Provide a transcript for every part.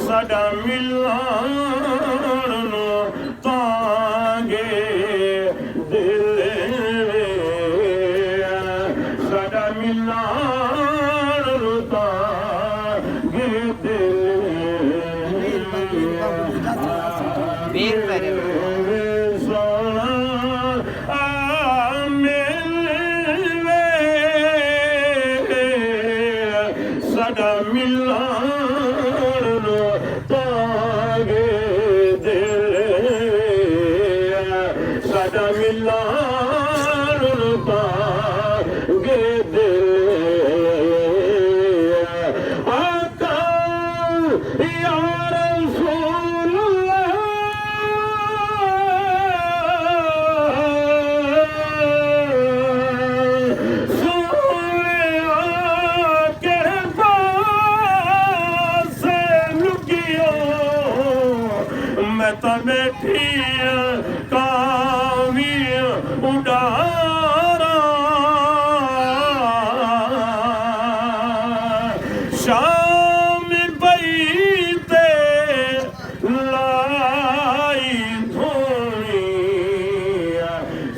ਸਾਡਾ ਮਿਲਣ ਨੂੰ ਤਾਂਗੇ ਦਿਲ ਵੇ ਸਾਡਾ ਮਿਲਣ ਨੂੰ ਤਾਂਗੇ ਦਿਲ ਸੋਹਣਾ ਮਿਲਵੇ ਸਾਡਾ ਮਿਲਣ ਤਾਂਗੇ ਦਿਲ ਸਾਡਾ ਮਿਲਣ ਤਾਂਗੇ ਦਿਲ ਆਕਾ ਯਾ ਰਸੂਲ मैं तो बैठी कामी उड़ारा शाम बैते लाई धोनी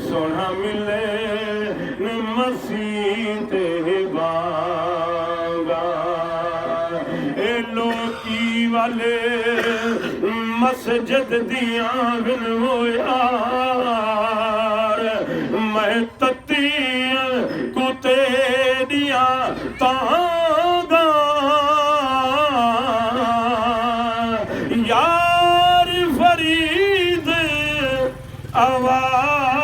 सोना मिले मसीते बागा ए लोकी वाले मस्जिद दिया बिन हो यार मैं तती कुते दिया तांगा यार फरीद आवाज